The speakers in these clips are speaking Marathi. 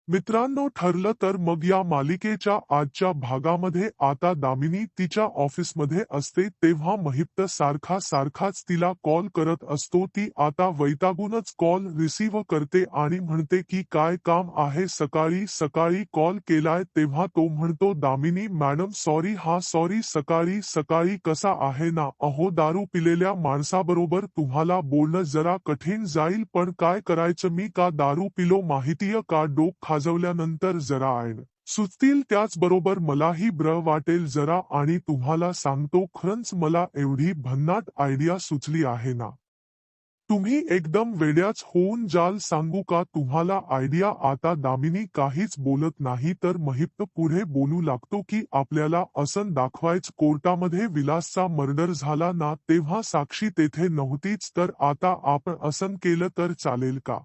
मित्रांनो, ठरलं तर मग या मालिकेच्या आजच्या भागामध्ये आता दामिनी तिच्या ऑफिसमध्ये असते तेव्हा महिप्त सारखाच तिला कॉल करत असतो. ती आता वैतागूनच कॉल रिसीव्ह करते आणि म्हणते की काय काम आहे, सकाळी सकाळी कॉल केलाय. तेव्हा तो म्हणतो, दामिनी मॅडम सॉरी सकाळी सकाळी कसा आहे ना, अहो दारू पिलेल्या माणसाबरोबर तुम्हाला बोलणं जरा कठीण जाईल, पण काय करायचं, मी का दारू पिलो माहितीय का, डोक खाजवल्यानंतर जरा आयन सुचतील, त्याचबरोबर मलाही ब्र वाटेल जरा. आणि तुम्हाला सांगतो खरंच मला एवढी भन्नाट आयडिया सुचली आहे ना, तुम्ही एकदम वेड्याच होऊन जाल. सांगू का तुम्हाला आयडिया. आता दामिनी काहीच बोलत नाही तर महिप्त पुढे बोलू लागतो की आपल्याला असं दाखवायच कोर्टामध्ये विलासचा मर्डर झाला ना, तेव्हा साक्षी तेथे नव्हतीच, तर आता आपण असं केलं तर चालेल का?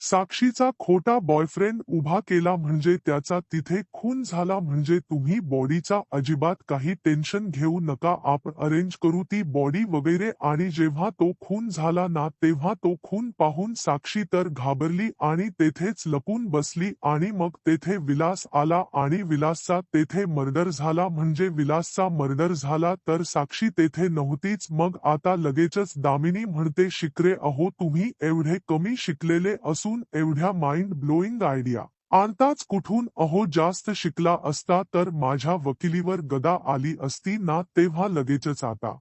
साक्षीचा खोटा बॉयफ्रेंड उभा केला म्हणजे त्याचा तिथे खून झाला म्हणजे तुम्ही बॉडीचा अजिबात काही टेन्शन घेऊ नका, आपण अरेंज करू ती बॉडी वगैरे. आणि जेव्हा तो खून झाला ना, तेव्हा तो खून पाहून साक्षी तर घाबरली आणि तेथेच लपून बसली आणि मग तेथे विलास आला आणि विलासचा तेथे मर्डर झाला. म्हणजे विलासचा मर्डर झाला तर साक्षी तेथे नव्हतीच. मग आता लगेचच दामिनी म्हणते, शिकरे अहो तुम्ही एवढे कमी शिकलेले असून एवढ्या माइंड ब्लोईंग आयडिया आणताच कुठून? अहो जास्त शिकला असता तर माझ्या वकिलीवर गदा आली असती ना, तेव्हा लगेचच आता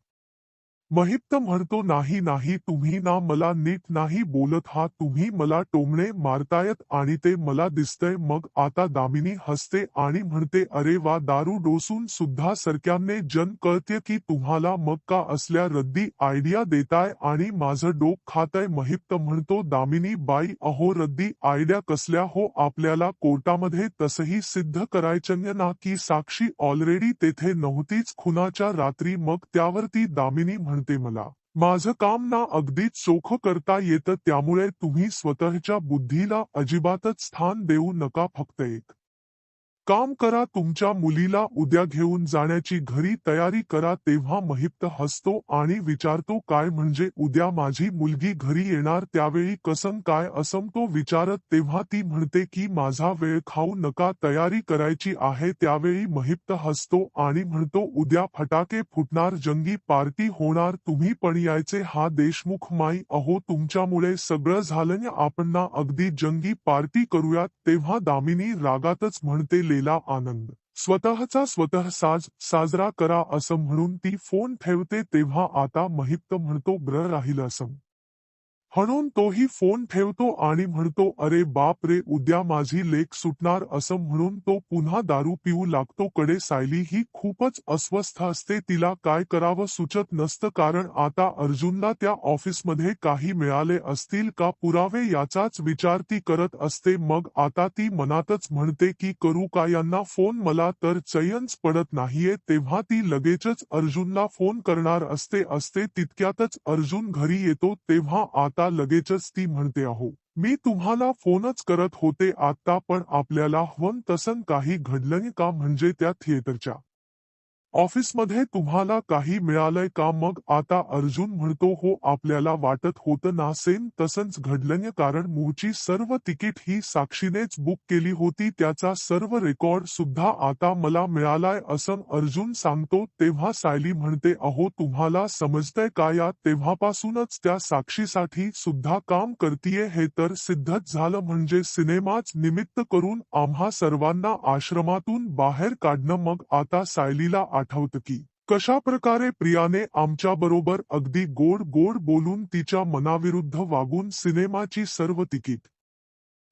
महिप्त म्हणतो, नाही तुम्ही ना मला नीट नाही बोलत, हा तुम्ही मला टोमणे मारतायत आणि ते मला दिसतंय. मग आता दामिनी हसते आणि म्हणते, अरे वा, दारू डोसून सुद्धा सरक्यांने जन कळते की तुम्हाला, मग का असल्या रद्दी आयडिया देताय आणि माझं डोक खातय. महिप्त म्हणतो, दामिनी बाई अहो रद्दी आयडिया कसल्या हो, आपल्याला कोर्टामध्ये तसंही सिद्ध करायचं ना की साक्षी ऑलरेडी तेथे नव्हतीच खुनाच्या रात्री. मग त्यावरती दामिनी म्हणते, मला माझं काम ना अगदीच चोख करता येतं, त्यामुळे तुम्ही स्वतःच्या बुद्धीला अजिबातच स्थान देऊ नका. फक्त एक काम करा, तुमच्या मुलीला उद्या घेऊन जाण्याची घरी तयारी करा. तेव्हा महिप्त हसतो आणि विचारतो, काय म्हणजे उद्या माझी मुलगी घरी येणार, त्यावेळी कसं काय असं तो विचारत. तेव्हा ती म्हणते की माझा वेळ खाऊ नका, तयारी करायची आहे. त्यावेळी महिप्त हसतो आणि म्हणतो, उद्या फटाके फुटणार, जंगी पार्टी होणार, तुम्ही पण यायचे. हा देशमुख माई, अहो तुमच्यामुळे सगळं झालं, आपण ना अगदी जंगी पार्टी करूयात. तेव्हा दामिनी रागातच म्हणते, लेला आनंद स्वतःचा स्वतः साजरा करा, असं म्हणून ती फोन ठेवते. तेव्हा आता महिप्त म्हणतो, ब्र राहिलं असं म्हणून तोही फोन ठेवतो आणि म्हणतो, अरे बाप रे, उद्या माझी लेक सुटणार, असं म्हणून तो पुन्हा दारू पिऊ लागतो. कडे सायली ही खूपच अस्वस्थ असते, तिला काय करावं सुचत नसतं, कारण आता अर्जुनला त्या ऑफिसमध्ये काही मिळाले असतील का पुरावे याचाच विचार ती करत असते. मग आता ती मनातच म्हणते की करू का यांना फोन, मला तर चैनच पडत नाहीये. तेव्हा ती लगेचच अर्जुनला फोन करणार असते तितक्यातच अर्जुन घरी येतो. तेव्हा आता लगेचच ती म्हणते, अहो मी तुम्हाला फोनच करत होते आता, पण आपल्याला हवं तसं काही घडलं का, म्हणजे त्या थिएटरच्या ऑफिसमध्ये तुम्हाला काही मिळालंय का? मग आता अर्जुन म्हणतो, हो आपल्याला वाटत होतं ना सेम तसंच घडलं, कारण मूळची सर्व तिकीट ही साक्षीनेच बुक केली होती, त्याचा सर्व रेकॉर्ड सुद्धा आता मला मिळालाय, असं अर्जुन सांगतो. तेव्हा सायली म्हणते, अहो तुम्हाला समजतंय का, या तेव्हापासूनच त्या साक्षीसाठी सुद्धा काम करतीये, हे तर सिद्धच झालं, म्हणजे सिनेमाच निमित्त करून आम्हा सर्वांना आश्रमातून बाहेर काढणं. मग आता सायलीला आठवतं की कशा प्रकारे प्रियाने आमच्याबरोबर अगदी गोड गोड बोलून तिच्या मनाविरुद्ध वागून सिनेमाची सर्व तिकीट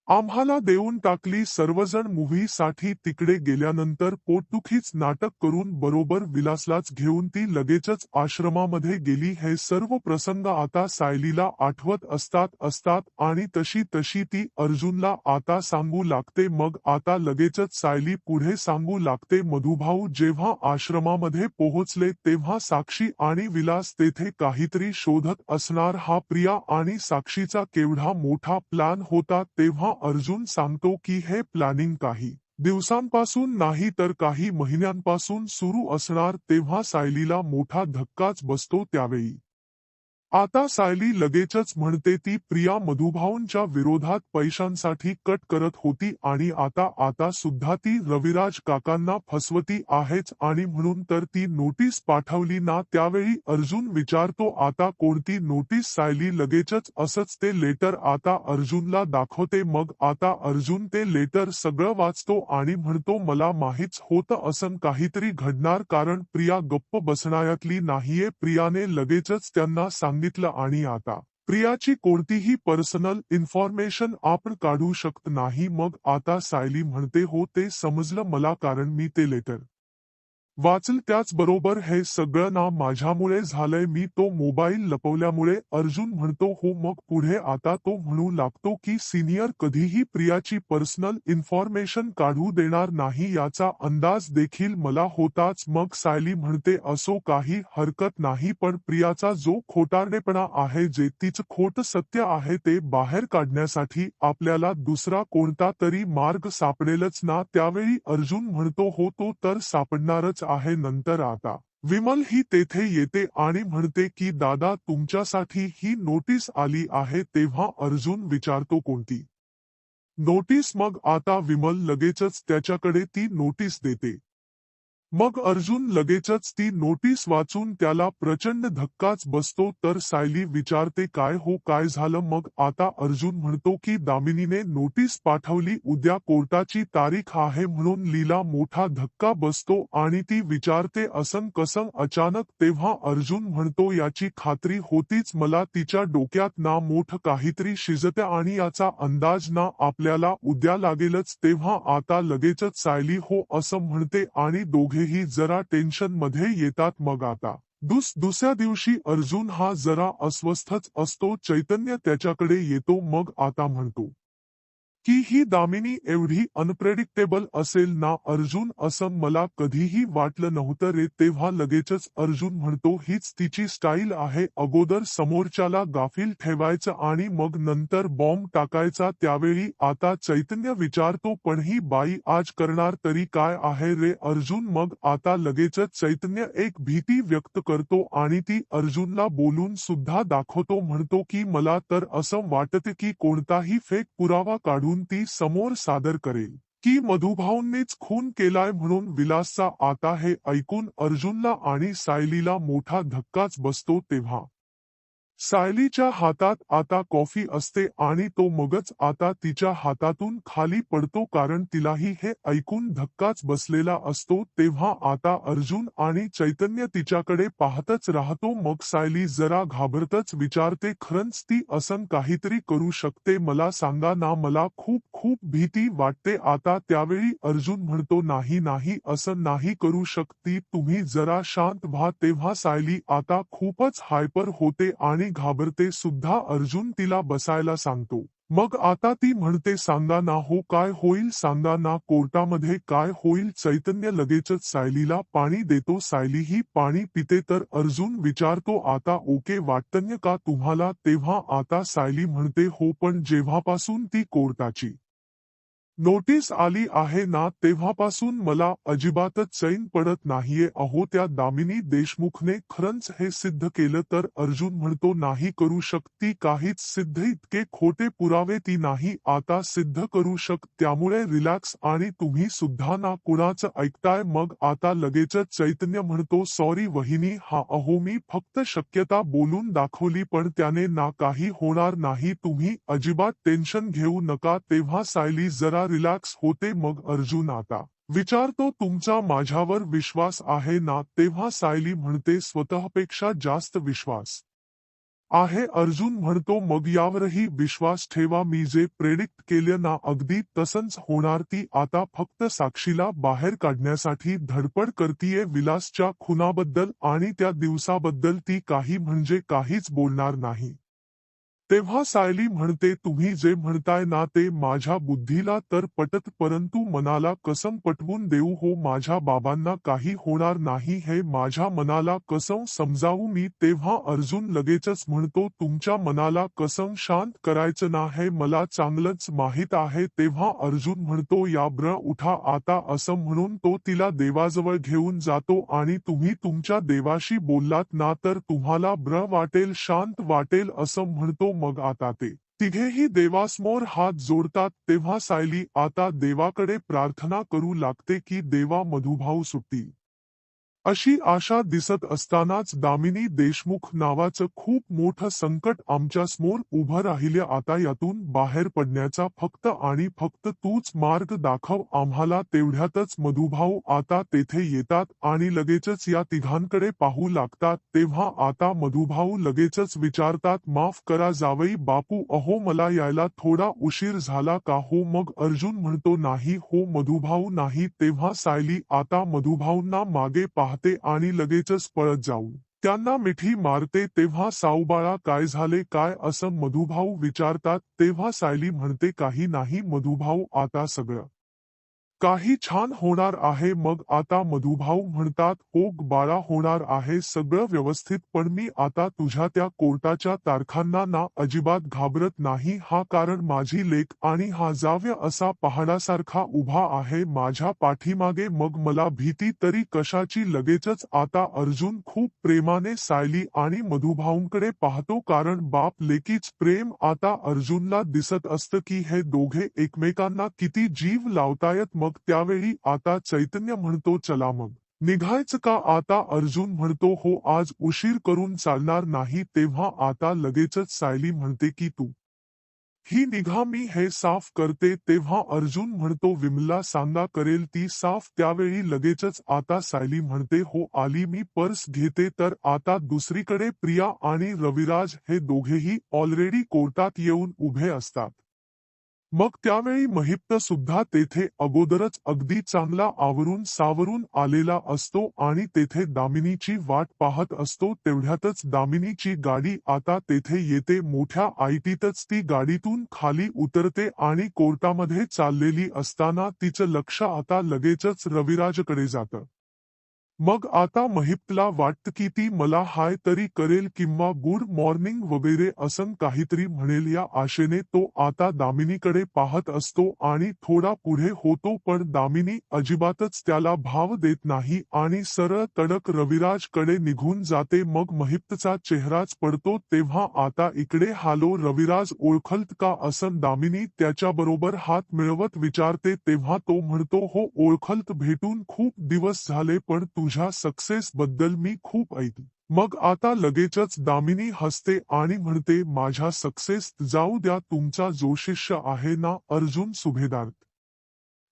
आम्हाला देऊन टाकली. सर्वजण मूव्हीसाठी तिकडे गेल्यानंतर पोटदुखीच नाटक करून बरोबर विलासलाच घेऊन ती लगेचच आश्रमामध्ये गेली. हे सर्व प्रसंग आता सायलीला आठवत असतात आणि तशी ती अर्जुनला आता सांगू लागते. मग आता लगेचच सायली पुढे सांगू लागते, मधुभाऊ जेव्हा आश्रमामध्ये पोहोचले तेव्हा साक्षी आणि विलास तेथे काहीतरी शोधत असणार, हा प्रिया आणि साक्षीचा केवढा मोठा प्लॅन होता. तेव्हा अर्जुन सांगतो की हे प्लॅनिंग काही दिवसांपासून नाही तर काही महिन्यांपासून सुरू असणार. तेव्हा सायलीला मोठा धक्काच बसतो. त्यावेळी आता सायली लगेचच म्हणते ती प्रिया मधुभाऊंच्या विरोधात पैशांसाठी कट करत होती आणि आता सुद्धा ती रविराज काकांना फसवती आहेच आणि म्हणून तर ती नोटीस पाठवली ना. त्यावेळी अर्जुन विचारतो आता कोणती नोटीस. सायली लगेचच असंच ते लेटर आता अर्जुनला दाखवते. मग आता अर्जुन ते लेटर सगळं वाचतो आणि म्हणतो मला माहीच होतं असं काहीतरी घडणार कारण प्रिया गप्प बसण्यातली नाहीये. प्रियाने लगेचच त्यांना सांगितलं आणि आता प्रियाची कोणतीही पर्सनल इन्फॉर्मेशन आपण काढू शकत नाही. मग आता सायली म्हणते हो ते समजलं मला कारण मी ते लेटर वाचल त्याचबरोबर हे सगळं ना माझ्यामुळे झालंय मी तो मोबाईल लपवल्यामुळे. अर्जुन म्हणतो हो मग पुढे. आता तो म्हणू लागतो की सिनियर कधीही प्रियाची पर्सनल इन्फॉर्मेशन काढू देणार नाही याचा अंदाज देखील मला होताच. मग सायली म्हणते असो काही हरकत नाही पण प्रियाचा जो खोटारडेपणा आहे जे तिचं खोटं सत्य आहे ते बाहेर काढण्यासाठी आपल्याला दुसरा कोणता तरी मार्ग सापडेलच ना. त्यावेळी अर्जुन म्हणतो हो तो तर सापडणारच आहे. नंतर आता विमल ही तेथे येते आणि म्हणते की दादा तुमच्यासाठी ही नोटीस आली आहे. तेव्हा अर्जुन विचारतो कोणती नोटीस. मग आता विमल लगेचच त्याच्याकडे ती नोटीस देते. मग अर्जुन लगेचच ती नोटीस वाचून त्याला प्रचंड धक्काच बसतो. तर सायली विचारते काय हो काय झालं. मग आता अर्जुन म्हणतो की दामिनीने नोटीस पाठवली उद्या कोर्टाची तारीख आहे म्हणून. लीला मोठा धक्का बसतो आणि ती विचारते असं कसं अचानक. तेव्हा अर्जुन म्हणतो याची खात्री होतीच मला तिच्या डोक्यात ना मोठं काहीतरी शिजते आणि याचा अंदाज ना आपल्याला उद्या लागेलच. तेव्हा आता लगेचच सायली हो असं म्हणते आणि दोघेही जरा टेन्शन मध्ये येतात. मग आता दुसऱ्या दिवशी अर्जुन हा जरा अस्वस्थच असतो. चैतन्य त्याच्याकडे येतो. मग आता म्हणतो की ही दामिनी एवढी अनप्रेडिक्टेबल असेल ना अर्जुन असं मला कधीही वाटलं नव्हतं रे. तेव्हा लगेचच अर्जुन म्हणतो हीच तिची स्टाईल आहे. अगोदर समोरच्याला गाफील ठेवायचं आणि मग नंतर बॉम्ब टाकायचा. त्यावेळी आता चैतन्य विचारतो पण ही बाई आज करणार तरी काय आहे रे अर्जुन. मग आता लगेचच चैतन्य एक भीती व्यक्त करतो आणि ती अर्जुनला बोलून सुद्धा दाखवतो. म्हणतो की मला तर असं वाटते की कोणताही फेक पुरावा काढून ती समोर सादर करेल की मधुभाऊंनीच खून केलाय म्हणून. विलासचा आता हे ऐकून अर्जुनला आणि सायलीला मोठा धक्काच बसतो. तेव्हा सायलीच्या हातात आता कॉफी असते आणि तो मगच आता तिच्या हातातून खाली पडतो कारण तिलाही हे ऐकून धक्काच बसलेला असतो. तेव्हा आता अर्जुन आणि चैतन्य तिच्याकडे पाहतच राहतो. मग सायली जरा घाबरतच विचारते खरंच ती असं काहीतरी करू शकते. मला सांगा ना मला खूप खूप भीती वाटते आता. त्यावेळी अर्जुन म्हणतो नाही नाही असं नाही करू शकती तुम्ही जरा शांत व्हा. तेव्हा सायली आता खूपच हायपर होते आणि घाबरते सुद्धा. अर्जुन तिला बसायला सांगतो. मग आता ती म्हणते सांगा ना हो काय होईल सांगा ना कोर्टामध्ये काय होईल. चैतन्य लगेचच सायलीला पाणी देतो. सायलीही पाणी पिते. तर अर्जुन विचारतो आता ओके वाटतंय का तुम्हाला. तेव्हा आता सायली म्हणते हो पण जेव्हापासून ती कोर्टाची नोटीस आली आहे ना तेव्हापासून मला अजिबातच चैन पडत नाहीये. अहो त्या दामिनी देशमुखने खरंच हे सिद्ध केलं तर. अर्जुन म्हणतो नाही करू शकती काहीच सिद्ध. इतके खोटे पुरावे ती नाही आता सिद्ध करू त्यामुळे रिलॅक्स आणि तुम्ही सुद्धा ना कुणाचं ऐकताय. मग आता लगेचच चैतन्य म्हणतो सॉरी वहिनी हा अहो मी फक्त शक्यता बोलून दाखवली पण त्याने ना काही होणार नाही तुम्ही अजिबात टेन्शन घेऊ नका. तेव्हा सायली जरा रिलॅक्स होते. मग अर्जुन आता विचारतो तुमचा माझ्यावर विश्वास आहे ना. तेव्हा सायली म्हणते स्वतःपेक्षा जास्त विश्वास आहे. अर्जुन म्हणतो मग यावरही विश्वास ठेवा. मी जे प्रेडिक्ट केलं ना अगदी तसंच होणार. ती आता फक्त साक्षीला बाहेर काढण्यासाठी धडपड करतीये. विलासच्या खुनाबद्दल आणि त्या दिवसाबद्दल ती काही म्हणजे काहीच बोलणार नाही. तेव्हा सायली म्हणते, तुम्ही जे म्हणताय ना ते माझ्या बुद्धीला तर पटत, परंतु मनाला कसं पटवून देऊ हो? माझ्या बाबांना काही होणार नाही हे माझ्या मनाला कसं समजावू मी? तेव्हा अर्जुन लगेचच म्हणतो, तुमच्या मनाला कसं शांत करायचं ना हे मला चांगलंच माहीत आहे. तेव्हा अर्जुन म्हणतो, या उठा आता, असं म्हणून तो तिला देवाजवळ घेऊन जातो आणि तुम्ही तुमच्या देवाशी बोललात ना तर तुम्हाला वाटेल, शांत वाटेल असं म्हणतो. मग आता ते तिघेही देवासमोर हात जोडतात. तेव्हा सायली आता देवाकडे प्रार्थना करू लागते की देवा मधुभाऊ सुटतील अशी आशा दिसत असतानाच दामिनी देशमुख नावाचं खूप मोठं संकट आमच्या समोर उभं राहिले. आता यातून बाहेर पडण्याचा फक्त आणि फक्त तूच मार्ग दाखव आम्हाला. तेवढ्यातच मधुभाऊ आता तेथे येतात आणि लगेचच या तिघांकडे पाहू लागतात. तेव्हा आता मधुभाऊ लगेचच विचारतात, माफ करा जावई बापू, अहो मला यायला थोडा उशीर झाला का हो? मग अर्जुन म्हणतो, नाही हो मधुभाऊ नाही. तेव्हा सायली आता मधुभाऊंना मागे पाहते आणि लगेचच पळत जाऊन त्यांना मिठी मारते. तेव्हा साऊबाळा काय झाले काय असं मधुभाऊ विचारतात. तेव्हा सायली म्हणते, काही नाही मधुभाऊ, आता सगळं काही छान होणार आहे. मग आता मधुभाऊ म्हणतात, हो बाळा होणार आहे सगळं व्यवस्थित, पण मी आता तुझ्या त्या कोर्टाच्या तारखांना ना अजिबात घाबरत नाही. हा कारण माझी लेक आणि हा जावया असा पहाडासारखा उभा आहे माझ्या पाठीमागे. मग मला भीती तरी कशाची? लगेचच आता अर्जुन खूप प्रेमाने सायली आणि मधुभाऊंकडे पाहतो, कारण बाप लेकीच प्रेम आता अर्जुनला दिसत असतं की हे दोघे एकमेकांना किती जीव लावतायत. मग त्यावेळी आता चैतन्य म्हणतो, चला मग निघायचं का? आता अर्जुन म्हणतो, हो आज उशीर करून चालणार नाही. तेव्हा आता लगेचच सायली म्हणते की तू ही निघा, मी हे साफ करते. तेव्हा अर्जुन म्हणतो, विमला सांगा करेल ती साफ. त्यावेळी लगेचच आता सायली म्हणते, हो आली मी पर्स घेते. तर आता दुसरीकडे प्रिया आणि रविराज हे दोघेही ऑलरेडी कोर्टात येऊन उभे असतात. मग त्यावेळी महिप्त सुद्धा तेथे अगोदरच अगदी चांगला आवरून सावरून आलेला असतो आणि तेथे दामिनीची वाट पाहत असतो. तेवढ्यातच दामिनीची गाडी आता तेथे येते. मोठ्या आयटीतच ती गाडीतून खाली उतरते आणि कोर्टामध्ये चाललेली असताना तिचं लक्ष आता लगेचच रविराजकडे जातं. मग आता महिप्तला वाटतं की ती मला हाय तरी करेल किंवा गुड मॉर्निंग वगैरे असं काहीतरी म्हणेल. या आशेने तो आता दामिनीकडे पाहत असतो आणि थोडा पुढे होतो, पण दामिनी अजिबातच त्याला भाव देत नाही आणि सरळ तडक रविराजकडे निघून जाते. मग महिप्तचा चेहराच पडतो. तेव्हा आता इकडे हालो रविराज ओळखलत का असं दामिनी त्याच्याबरोबर हात मिळवत विचारते. तेव्हा तो म्हणतो, हो ओळखलत, भेटून खूप दिवस झाले, पण तुझ्या सक्सेस बद्दल मी खूप ऐकलं. मग आता लगेचच दामिनी हसते आणि म्हणते, माझ्या सक्सेस जाऊ द्या, तुमचा जो शिष्य आहे ना अर्जुन सुभेदार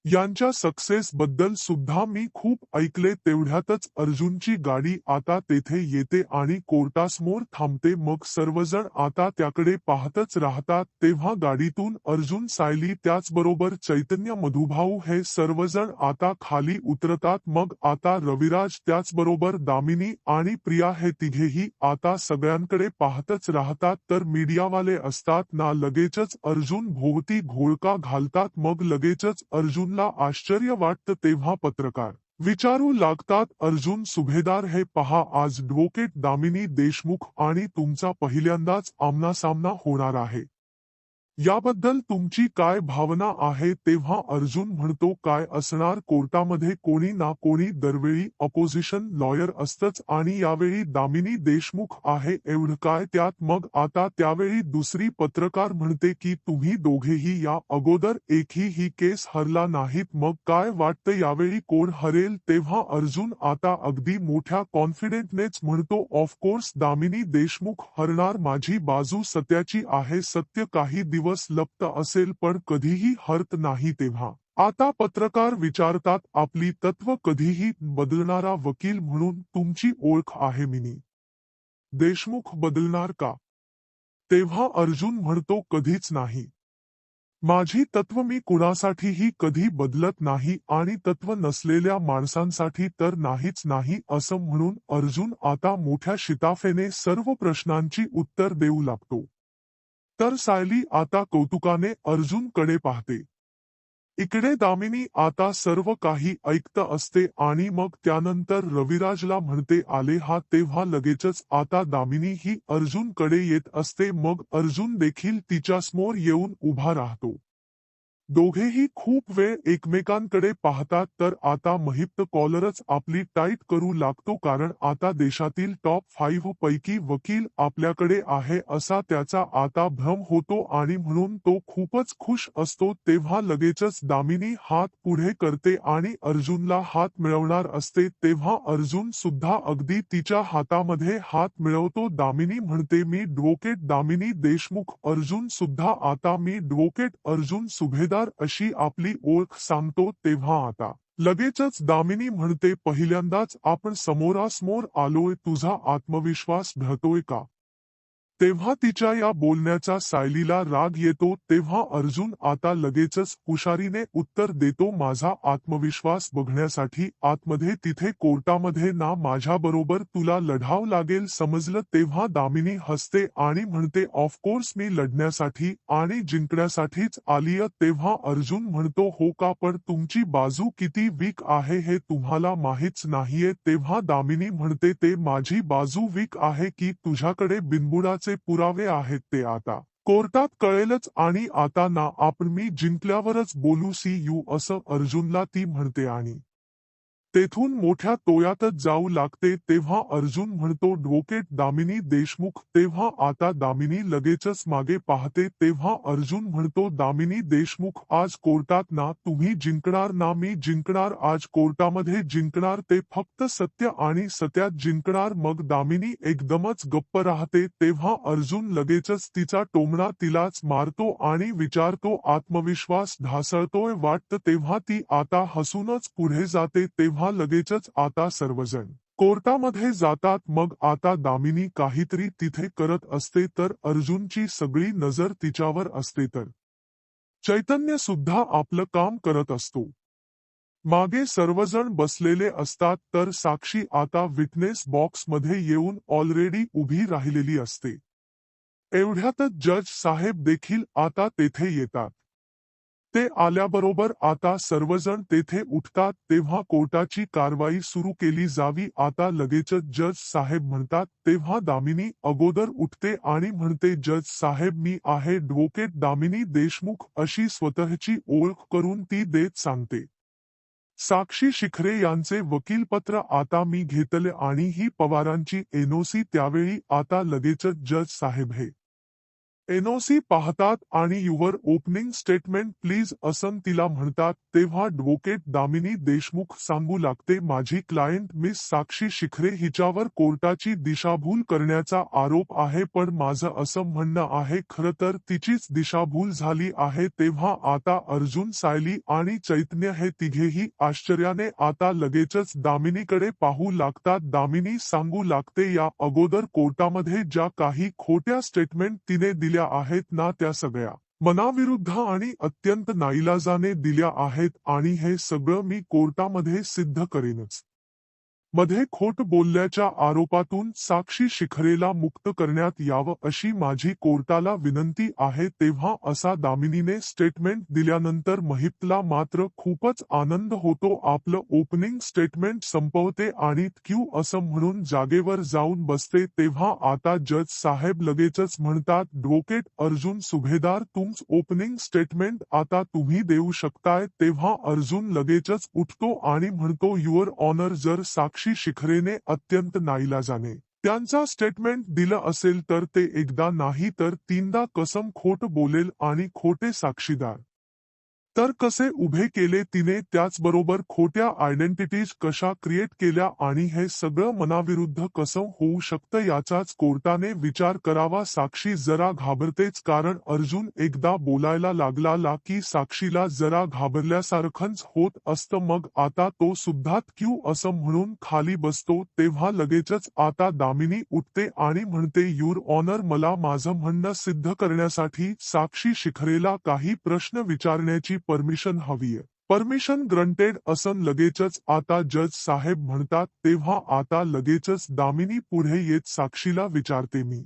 यांच्या सक्सेस बद्दल सुद्धा मी खूप ऐकले. तेवढ्यातच अर्जुनची गाडी आता तेथे येते आणि कोर्टासमोर थांबते. मग सर्वजण आता त्याकडे पाहतच राहतात. तेव्हा गाडीतून अर्जुन, सायली, त्याचबरोबर चैतन्य, मधुभाऊ हे सर्वजण आता खाली उतरतात. मग आता रविराज त्याचबरोबर दामिनी आणि प्रिया हे तिघेही आता सगळ्यांकडे पाहतच राहतात. तर मीडियावाले असतात ना लगेचच अर्जुन भोवती घोळका घालतात. मग लगेचच अर्जुनला आश्चर्य वाटतं. तेव्हा पत्रकार विचारू लागतात, अर्जुन सुभेदार हे पहा, आज ॲडव्होकेट दामिनी देशमुख आणि तुमचा पहिल्यांदाच आमनासामना होणार आहे. याबद्दल तुमची काय भावना आहे? तेव्हा अर्जुन म्हणतो, काय असणार, कोर्टामध्ये कोणी ना कोणी दरवेळी अपोजिशन लॉयर असतंच आणि यावेळी दामिनी देशमुख आहे, एवढं काय त्यात? मग आता त्यावेळी दुसरी पत्रकार म्हणते की तुम्ही दोघेही या अगोदर एकही ही केस हरला नाहीत, मग काय वाटतं यावेळी कोण हरेल? तेव्हा अर्जुन आता अगदी मोठ्या कॉन्फिडेंटनेच म्हणतो, ऑफकोर्स दामिनी देशमुख हरणार, माझी बाजू सत्याची आहे, सत्य काही दिवस लपत असेल पण कधीही हरत नाही. तेव्हा आता पत्रकार विचारतात, आपली तत्व कधीही बदलणारा वकील म्हणून तुमची ओळख आहे मिनी देशमुख, बदलणार का? तेव्हा अर्जुन म्हणतो, कधीच नाही. माझी तत्व मी कुणासाठीही कधी बदलत नाही आणि तत्व नसलेल्या माणसांसाठी तर नाहीच नाही. असं म्हणून अर्जुन आता मोठ्या शिताफेने सर्व प्रश्नांची उत्तर देऊ लागतो. तर सायली आता कौतुकाने अर्जुनकडे पाहते. इकडे दामिनी आता सर्व काही ऐकत असते आणि मग त्यानंतर रविराजला म्हणते आले हा तेव्हा लगेचच आता दामिनी ही अर्जुनकडे येत असते मग अर्जुन देखील तिच्यासमोर येऊन उभा राहतो. दोघेही खूप वेळ एकमेकांकडे पाहतात तर आता महिप्त कॉलरच आपली टाईट करू लागतो कारण आता देशातील टॉप 5 पैकी वकील आपल्याकडे आहे असा त्याचा आता भ्रम होतो आणि म्हणून तो खूपच खुश असतो तेव्हा लगेचच दामिनी हात पुढे करते आणि अर्जुनला हात मिळवणार असते तेव्हा अर्जुन सुद्धा अगदी तिच्या हातामध्ये हात मिळवतो. दामिनी म्हणते मी ॲडव्होकेट दामिनी देशमुख. अर्जुन सुद्धा आता मी ॲडव्होकेट अर्जुन सुभेदार अशी आपली ओळख सांगतो तेव्हा आता लगेचच दामिनी म्हणते पहिल्यांदाच आपण समोरासमोर आलोय तुझा आत्मविश्वास ढळतोय का? तेव्हा तिच्या या बोलण्याचा सायलीला राग येतो तेव्हा अर्जुन आता लगेचच हुशारीने उत्तर देतो माझा आत्मविश्वास बघण्यासाठी आतमध्ये तिथे कोर्टामध्ये ना माझ्याबरोबर तुला लढाव लागेल समजलं. तेव्हा दामिनी हसते आणि म्हणते ऑफकोर्स मी लढण्यासाठी आणि जिंकण्यासाठीच आलीय. तेव्हा अर्जुन म्हणतो हो का पण तुमची बाजू किती वीक आहे हे तुम्हाला माहीच नाहीये. तेव्हा दामिनी म्हणते ते माझी बाजू वीक आहे की तुझ्याकडे बिनबुडाचे पुरावे आहेत ते आता कोर्टात कळेलच आणि आता ना आपण मी जिंकल्यावरच बोलू सी यू असं अर्जुनला ती म्हणते आणि तेथून मोठ्या तोयातच जाऊ लागते तेव्हा अर्जुन म्हणतो ॲडव्होकेट दामिनी देशमुख. तेव्हा आता दामिनी लगेचच मागे पाहते तेव्हा अर्जुन म्हणतो दामिनी देशमुख आज कोर्टात ना तुम्ही जिंकणार ना मी जिंकणार आज कोर्टामध्ये जिंकणार ते फक्त सत्य आणि सत्यात जिंकणार. मग दामिनी एकदमच गप्प राहते तेव्हा अर्जुन लगेचच तिचा टोमणा तिलाच मारतो आणि विचारतो आत्मविश्वास ढासळतोय वाटतं तेव्हा ती आता हसूनच पुढे जाते तेव्हा लगेचच आता सर्वजण कोर्टामध्ये जातात मग आता दामिनी काहीतरी तिथे करत असते तर अर्जुनची सगळी नजर तिच्यावर असते तर चैतन्य सुद्धा आपलं काम करत असतो. मागे सर्वजण बसलेले असतात तर साक्षी आता विटनेस बॉक्समध्ये येऊन ऑलरेडी उभी राहिलेली असते. एवढ्यातच जज साहेब देखील आता तेथे येतात. ते आल्याबरोबर आता सर्वजण तेथे उठतात तेव्हा कोर्टाची कारवाई सुरू केली जावी आता लगेचच जज साहेब म्हणतात तेव्हा दामिनी अगोदर उठते आणि म्हणते जज साहेब मी आहे ॲडव्होकेट दामिनी देशमुख अशी स्वतःची ओळख करून ती देत सांगते. साक्षी शिखरे यांचे वकीलपत्र आता मी घेतले आणि ही पवारांची एनओसी त्यावेळी आता लगेचच जज साहेब हे एनओसी पाहतात आणि युवर ओपनिंग स्टेटमेंट प्लीज असं तिला म्हणतात तेव्हा ॲडव्होकेट दामिनी देशमुख सांगू लागते माझी क्लायंट मिस साक्षी शिखरे हिच्यावर कोर्टाची दिशाभूल करण्याचा आरोप आहे पण माझं असं म्हणणं आहे खरं तर तिचीच दिशाभूल झाली आहे. तेव्हा आता अर्जुन सायली आणि चैतन्य हे तिघेही आश्चर्याने आता लगेचच दामिनीकडे पाहू लागतात. दामिनी सांगू लागते या अगोदर कोर्टामध्ये ज्या काही खोट्या स्टेटमेंट तिने दिल्या आहेत ना त्या सगळ्या मनाविरुद्ध आणि अत्यंत नाईलाजाने दिल्या आहेत आणि हे सगळं मी कोर्टामध्ये सिद्ध करेनच. मध्ये खोट बोलल्याच्या आरोपातून साक्षी शिखरेला मुक्त करण्यात यावं अशी माझी कोर्टाला विनंती आहे. तेव्हा असा दामिनीने स्टेटमेंट दिल्यानंतर महिपला मात्र खूपच आनंद होतो. आपलं ओपनिंग स्टेटमेंट संपवते आणि क्यू असं म्हणून जागेवर जाऊन बसते तेव्हा आता जज साहेब लगेचच म्हणतात ॲडव्होकेट अर्जुन सुभेदार तुमचं ओपनिंग स्टेटमेंट आता तुम्ही देऊ शकताय. तेव्हा अर्जुन लगेचच उठतो आणि म्हणतो युअर ऑनर जर साक्षी शिखरेने अत्यंत नाईलाजाने त्यांचा स्टेटमेंट दिलं असेल तर ते एकदा नाही तर तीनदा कसम खोट बोलेल आणि खोटे साक्षीदार तर कसे उभे केले तिने त्याचबरोबर खोट्या आयडेंटिटीज कशा क्रिएट केल्या आणि हे सगळं मनाविरुद्ध कसं होऊ शकतं याचाच कोर्टाने विचार करावा. साक्षी जरा घाबरतेच कारण अर्जुन एकदा बोलायला लागला की साक्षीला जरा घाबरल्यासारखंच होत असतं मग आता तो सुद्धा क्यू असं म्हणून खाली बसतो तेव्हा लगेचच आता दामिनी उठते आणि म्हणते युअर ऑनर मला माझं म्हणणं सिद्ध करण्यासाठी साक्षी शिखरेला काही प्रश्न विचारण्याची परमिशन हवीय. परमिशन ग्रंटेड असं लगेचच आता जज साहेब म्हणतात तेव्हा आता लगेचच दामिनी पुढे येत साक्षीला विचारते मी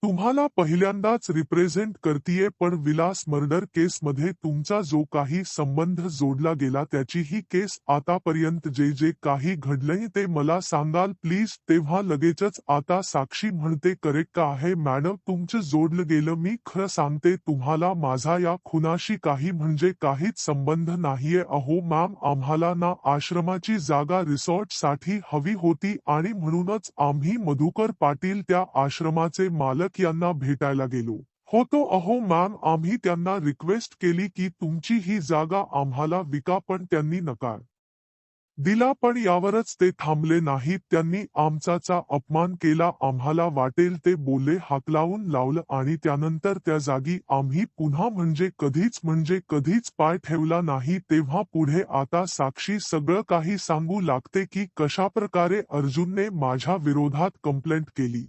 तुम्हाला पहिल्यांदाच रिप्रेझेंट करतीये, पण विलास मर्डर केसमध्ये तुमचा जो काही संबंध जोडला गेला त्याची ही केस आतापर्यंत जे जे काही घडलंय ते मला सांगाल प्लीज. तेव्हा लगेचच आता साक्षी म्हणते करेक्ट आहे मॅडम, तुमचं जोडलं गेलं. मी खरं सांगते तुम्हाला, माझा या खुनाशी काही म्हणजे काहीच संबंध नाहीये. अहो मॅम, आम्हाला ना आश्रमाची जागा रिसॉर्टसाठी हवी होती आणि म्हणूनच आम्ही मधुकर पाटील त्या आश्रमाचे मालक यांना भेटायला गेलो होतो. अहो मॅम, आम्ही त्यांना रिक्वेस्ट केली की तुमची ही जागा आम्हाला विका, पण त्यांनी नकार दिला. पण यावरच ते थांबले नाहीत. त्यांनी आमचाचा अपमान केला. आम्हाला वाटेल ते बोलले, हाकलावून लावलं आणि त्यानंतर त्या जागी आम्ही पुन्हा म्हणजे कधीच पाय ठेवला नाही. तेव्हा पुढे आता साक्षी सगळं काही सांगू लागते की कशाप्रकारे अर्जुनने माझ्या विरोधात कंप्लेंट केली.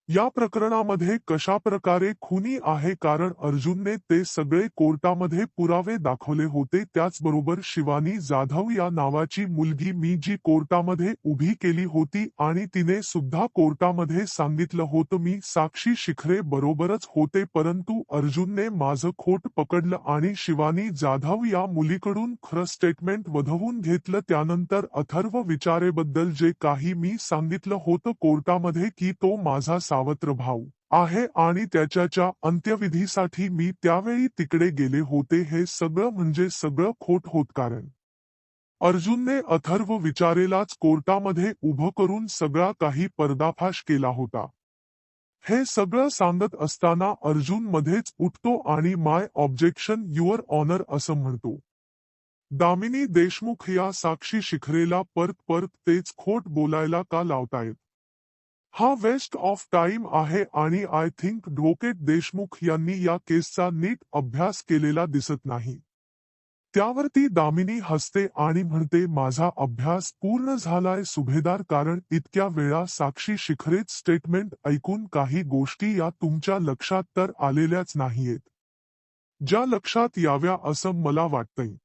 या प्रकरणामध्ये कशाप्रकारे खुनी आहे, कारण अर्जुनने ते सगळे कोर्टामध्ये पुरावे दाखवले होते. त्याचबरोबर शिवानी जाधव या नावाची मुलगी मी जी कोर्टामध्ये उभी केली होती आणि तिने सुद्धा कोर्टामध्ये सांगितलं होतं मी साक्षी शिखरे बरोबरच होते, परंतु अर्जुनने माझं खोट पकडलं आणि शिवानी जाधव या मुलीकडून खरं स्टेटमेंट वधवून घेतलं. त्यानंतर अथर्व विचारेबद्दल जे काही मी सांगितलं होतं कोर्टामध्ये की तो माझा सावत्र भाऊ आहे आणि त्याच्या अंत्यविधीसाठी मी त्यावेळी तिकडे गेले होते, हे सगळं खोट होत. कारण अर्जुनने अथर्व विचारेलाच कोर्टामध्ये उभं करून सगळा काही पर्दाफाश केला होता. हे सगळं सांगत असताना अर्जुन मध्येच उठतो आणि माय ऑब्जेक्शन युअर ऑनर असं म्हणतो. दामिनी देशमुख या साक्षी शिखरेला परत तेच खोट बोलायला का लावतायत? हा वेस्ट ऑफ टाइम आहे आणि आय थिंक ॲडव्होकेट देशमुख यांनी या केसचा नीट अभ्यास केलेला दिसत नाही. त्यावरती दामिनी हसते आणि म्हणते, माझा अभ्यास पूर्ण झालाय सुभेदार, कारण इतक्या वेळा साक्षी शिखरेच स्टेटमेंट ऐकून काही गोष्टी या तुमच्या लक्षात तर आलेल्याच नाहीयेत, ज्या लक्षात याव्या असं मला वाटतंय.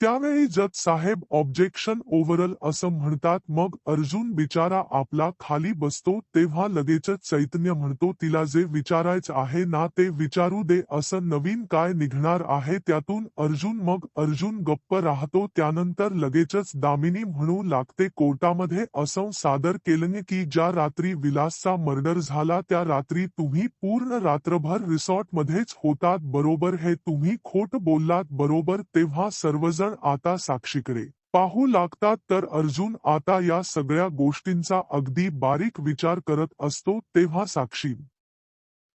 त्यावेळी जज साहेब ऑब्जेक्शन ओव्हरल असं म्हणतात. मग अर्जुन बिचारा आपला खाली बसतो. तेव्हा लगेचच चैतन्य म्हणतो, तिला जे विचारायचं आहे ना ते विचारू दे. असं नवीन काय निघणार आहे त्यातून? अर्जुन गप्प राहतो. त्यानंतर लगेचच दामिनी म्हणू लागते, कोर्टामध्ये असं सादर केलं की ज्या रात्री विलासचा मर्डर झाला त्या रात्री तुम्ही पूर्ण रात्रभर रिसॉर्टमध्येच होतात बरोबर? हे तुम्ही खोट बोललात बरोबर? तेव्हा सर्वजण आता साक्षीकडे पाहू लागतात. तर अर्जुन आता या सगळ्या गोष्टींचा अगदी बारीक विचार करत असतो. तेव्हा साक्षी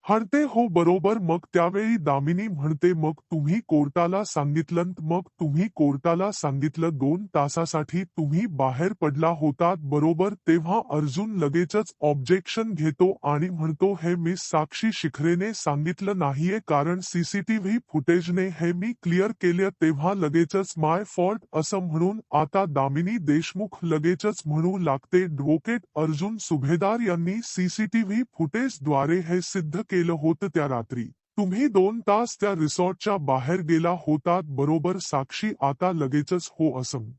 हणते, हो बरोबर. मग त्यावेळी दामिनी म्हणते, मग तुम्ही कोर्टाला सांगितलंत? मग तुम्ही कोर्टाला सांगितलं 2 तासासाठी तुम्ही बाहेर पडला होतात बरोबर? तेव्हा अर्जुन लगेचच ऑब्जेक्शन घेतो आणि म्हणतो, हे मिस साक्षी शिखरेने सांगितलं नाहीये, कारण सीसीटीव्ही फुटेजने हे मी क्लिअर केलं. तेव्हा लगेचच माय फॉल्ट असं म्हणून आता दामिनी देशमुख लगेचच म्हणू लागते, ॲडव्होकेट अर्जुन सुभेदार यांनी सीसीटीव्ही फुटेजद्वारे हे सिद्ध केलं होतं. त्या रात्री तुम्ही 2 तास त्या रिसॉर्टच्या बाहेर गेला होतात बरोबर? साक्षी आता लगेचच हो असं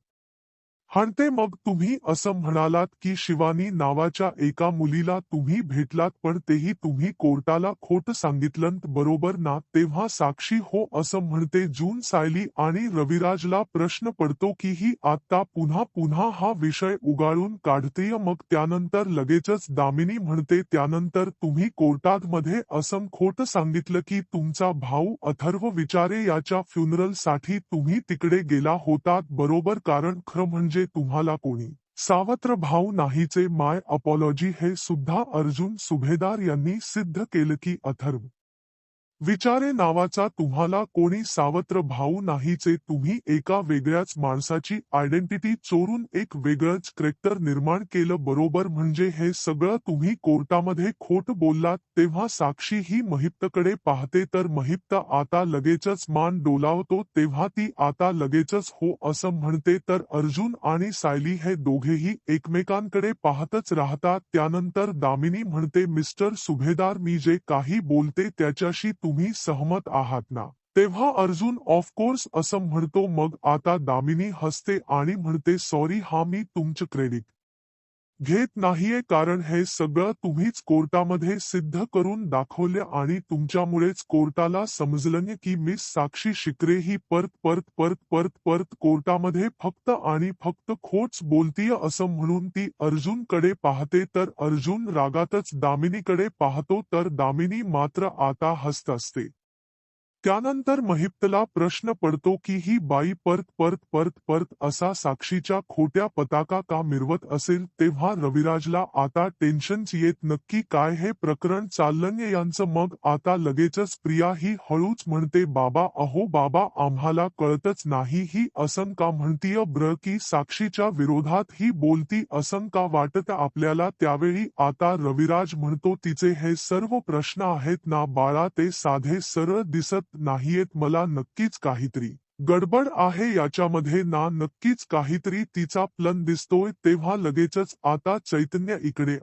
हणते. मग तुम्ही असं म्हणालात की शिवानी नावाच्या एका मुलीला तुम्ही भेटलात, पण तेही तुम्ही कोर्टाला खोटं सांगितलंत बरोबर ना? तेव्हा साक्षी हो असं म्हणते. जून सायली आणि रविराजला प्रश्न पडतो की ही आता पुन्हा हा विषय उगाळून काढतेय. मग त्यानंतर लगेचच दामिनी म्हणते, त्यानंतर तुम्ही कोर्टामध्ये असं खोटं सांगितलं की तुमचा भाऊ अथर्व विचारे याच्या फ्युनरलसाठी तुम्ही तिकडे गेला होतात बरोबर? कारण खरं म्हणजे तुम्हाला कोणी सावत्र भाऊ नाहीचे. माय अपॉलॉजी. हे सुद्धा अर्जुन सुभेदार यांनी सिद्ध केलं की अथर्व विचारे नावाचा तुम्हाला कोणी सावत्र भाऊ नाहीचे. तुम्ही एका वेगळ्याच माणसाची आयडेंटिटी चोरून एक वेगळंच कॅरेक्टर निर्माण केलं बरोबर? म्हणजे हे सगळं तुम्ही कोर्टामध्ये खोट बोललात. तेव्हा साक्षी ही महिप्तकडे पाहते, तर महिप्त आता लगेचच मान डोलावतो. तेव्हा ती आता लगेचच हो असं म्हणते. तर अर्जुन आणि सायली हे दोघेही एकमेकांकडे पाहतच राहतात. त्यानंतर दामिनी म्हणते, मिस्टर सुभेदार, मी जे काही बोलते त्याच्याशी तुम्ही सहमत आहात ना? तेव्हा अर्जुन ऑफकोर्स असं म्हणतो. मग आता दामिनी हसते आणि म्हणते, सॉरी, हा मी तुमचं क्रेडिट घेत नाहीये, कारण हे सगळं तुम्हीच कोर्टामध्ये सिद्ध करून दाखवले आणि तुमच्यामुळेच कोर्टाला समजलं की मिस साक्षी शिकरे ही परत परत परत परत परत कोर्टामध्ये फक्त आणि फक्त खोटच बोलतीय असं म्हणून ती अर्जुनकडे पाहते, तर अर्जुन रागातच दामिनीकडे पाहतो, तर दामिनी मात्र आता हसत असते. त्यानंतर महिप्तला प्रश्न पडतो की ही बाई परत परत परत परत असा साक्षीच्या खोट्या पताका का मिरवत असेल. तेव्हा रविराजला आता टेन्शनच येत, नक्की काय हे प्रकरण चाललंय यांचं. मग आता लगेचच प्रिया ही हळूच म्हणते, बाबा, अहो बाबा, आम्हाला कळतच नाही ही असं का म्हणतीय ब्र, की साक्षीच्या विरोधात ही बोलती असं का वाटत आपल्याला. त्यावेळी आता रविराज म्हणतो, तिचे हे सर्व प्रश्न आहेत ना बाळा, ते साधे सरळ दिसत नाहीयेत मला. नक्कीच काहीतरी गडबड आहे याच्यामध्ये ना, नक्कीच काहीतरी तिचा प्लन दिसतोय. तेव्हा लगेचच आता चैतन्य इकडे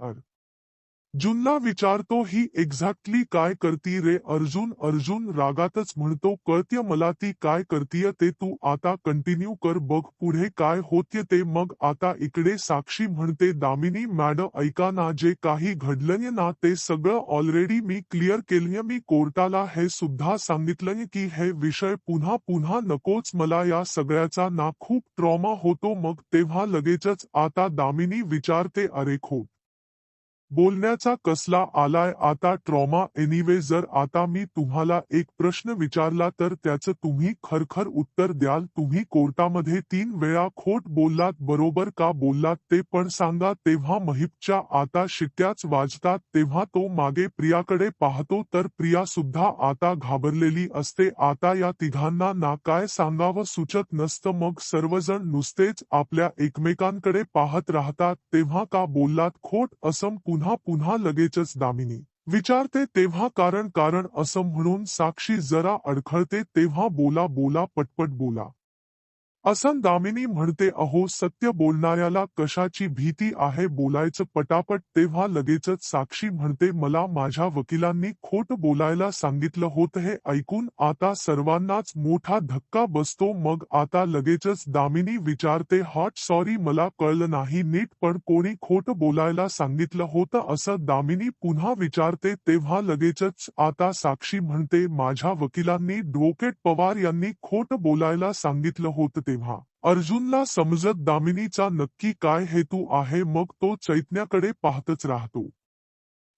अर्जुनला विचारतो, ही एक्झॅक्टली काय करती रे अर्जुन. अर्जुन रागातच म्हणतो, कळतेय मला ती काय करतीय ते, तू आता कंटिन्यू कर, बघ पुढे काय होते ते. मग आता इकडे साक्षी म्हणते, दामिनी मॅडम ऐका ना, जे काही घडलंय ना ते सगळं ऑलरेडी मी क्लिअर केलंय. मी कोर्टाला हे सुद्धा सांगितलंय की हे विषय पुन्हा पुन्हा नकोच, मला या सगळ्याचा ना खूप ट्रॉमा होतो. मग तेव्हा लगेचच आता दामिनी विचारते, अरे खोट बोलण्याचा कसला आलाय आता ट्रॉमा. एनिवे, जर आता मी तुम्हाला एक प्रश्न विचारला तर त्याचं तुम्ही खरखर उत्तर द्याल. तुम्ही कोर्टामध्ये 3 वेळा खोट बोललात, बरोबर का बोललात ते पण सांगा. तेव्हा महिपच्या आता शिट्ट्याच वाजतात. तेव्हा तो मागे प्रियाकडे पाहतो, तर प्रिया सुद्धा आता घाबरलेली असते. आता या तिघांना ना काय सांगावं सुचत नसतं. मग सर्वजण नुसतेच आपल्या एकमेकांकडे पाहत राहतात. तेव्हा का बोललात खोट असं पुन्हा पुन्हा लगेचच दामिनी विचारते. तेव्हा कारण कारण असं म्हणून साक्षी जरा अडखळते. तेव्हा बोला बोला, पटपट बोला असं दामिनी म्हणते. अहो, सत्य बोलणाऱ्याला कशाची भीती आहे, बोलायचं पटापट. तेव्हा लगेचच साक्षी म्हणते, मला माझ्या वकिलांनी खोट बोलायला सांगितलं होतं. हे ऐकून आता सर्वांनाच मोठा धक्का बसतो. मग आता लगेचच दामिनी विचारते, हॉट सॉरी, मला कळलं नाही नीट, पण कोणी खोट बोलायला सांगितलं होतं असं दामिनी पुन्हा विचारते. तेव्हा लगेचच आता साक्षी म्हणते, माझ्या वकिलांनी ॲडव्होकेट पवार यांनी खोट बोलायला सांगितलं होतं. तेव्हा अर्जुनला समजत दामिनीचा नक्की काय हेतू आहे. मग तो चैतन्याकडे पाहतच राहतो.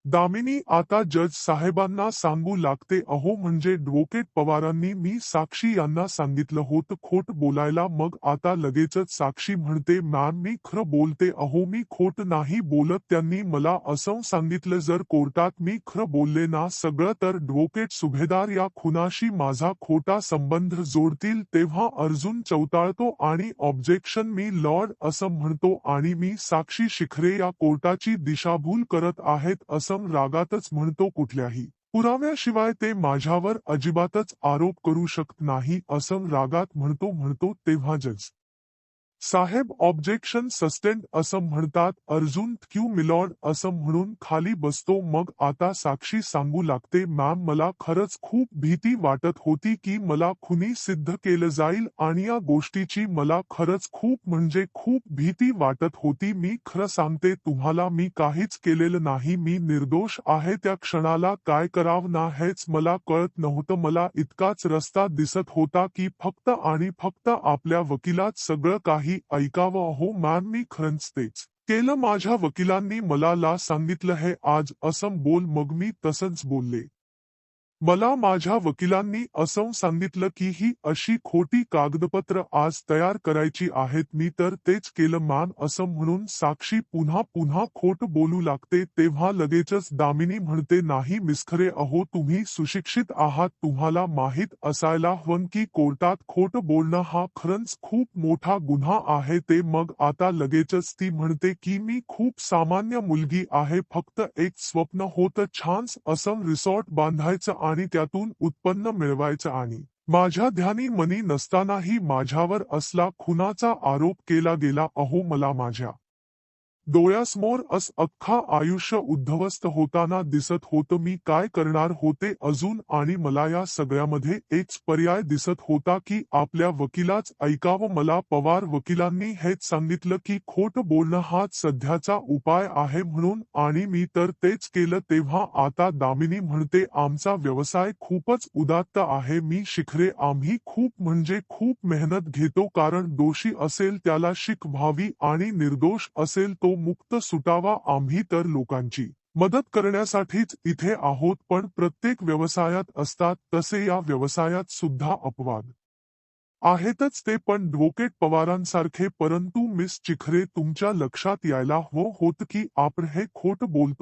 दामिनी आता जज साहेबांना सांगू लागते, अहो म्हणजे ॲडव्होकेट पवारांनी मी साक्षी यांना सांगितलं होतं खोट बोलायला. मग आता लगेचच साक्षी म्हणते, मॅम मी खरं बोलते, अहो मी खोट नाही बोलत, त्यांनी मला असं सांगितलं. जर कोर्टात मी खरं बोलले ना सगळं, तर ॲडव्होकेट सुभेदार या खुनाशी माझा खोटा संबंध जोडतील. तेव्हा अर्जुन चौताळतो आणि ऑब्जेक्शन मी लॉर्ड असं म्हणतो, आणि मी साक्षी शिखरे या कोर्टाची दिशाभूल करत आहेत असं रागातच म्हणतो. कुठल्याही पुराव्याशिवाय ते माझ्यावर अजिबातच आरोप करू शकत नाही असं रागात म्हणतो. तेव्हा जज साहेब ऑब्जेक्शन सस्टेंड असं म्हणतात. अर्जुन क्यू मिलॉर्ड असं म्हणून खाली बसतो. मग आता साक्षी सांगू लागते, मॅम मला खरंच खूप भीती वाटत होती की मला खुनी सिद्ध केलं जाईल, आणि या गोष्टीची मला खरंच खूप म्हणजे खूप भीती वाटत होती. मी खरं सांगते तुम्हाला, मी काहीच केलेलं नाही, मी निर्दोष आहे. त्या क्षणाला काय करावं ना हेच मला कळत नव्हतं. मला इतकाच रस्ता दिसत होता की फक्त आणि फक्त आपल्या वकिलात सगळं काही ऐकावं. अहो मॅम, मी खरंच तेच केलं. माझ्या वकिलांनी मला सांगितलं हे आज असं बोल. मग मी तसंच बोलले. मला माझ्या वकिलांनी असं सांगितलं की ही अशी खोटी कागदपत्र आज तयार करायची आहेत. मी तर तेच केलं मॅम असं म्हणून साक्षी पुन्हा पुन्हा खोट बोलू लागते. तेव्हा लगेचच दामिनी म्हणते, नाही मिस्खरे, अहो तुम्ही सुशिक्षित आहात, तुम्हाला माहीत असायला हवं की कोर्टात खोट बोलणं हा खरंच खूप मोठा गुन्हा आहे ते. मग आता लगेचच ती म्हणते की मी खूप सामान्य मुलगी आहे, फक्त एक स्वप्न होतं छान असं रिसॉर्ट बांधायचं आणि त्यातून उत्पन्न मिळवायचं, आणि माझ्या ध्यानी मनी नसतानाही माझ्यावर असला खुनाचा आरोप केला गेला. अहो मला माझ्या डोळ्यासमोर अख्खा आयुष्य उद्ध्वस्त होताना दिसत होतं. मी काय करणार होते अजून, आणि मला या सगळ्यामध्ये एकच पर्याय दिसत होता की आपल्या वकिलाच ऐकावं. मला पवार वकिलांनी हेच सांगितलं की खोटं बोलणं हाच सध्याचा उपाय आहे म्हणून, आणि मी तर तेच केलं. तेव्हा आता दामिनी म्हणते आमचा व्यवसाय खूपच उदात्त आहे. मी शिखरे आम्ही खूप म्हणजे खूप मेहनत घेतो, कारण दोषी असेल त्याला शिक्षा व्हावी आणि निर्दोष असेल तो मुक्त सुटावा. आम्ही तर लोकांची मदत करण्यासाठीच इथे आहोत, पण प्रत्येक व्यवसायात असतात तसे या व्यवसायात सुद्धा अपवाद आहेतच, ते पण ॲडव्होकेट पवारांसारखे. परंतु मिस चिखरे, तुमच्या लक्षात यायला हवं होतं की आपण हे खोटं बोलतो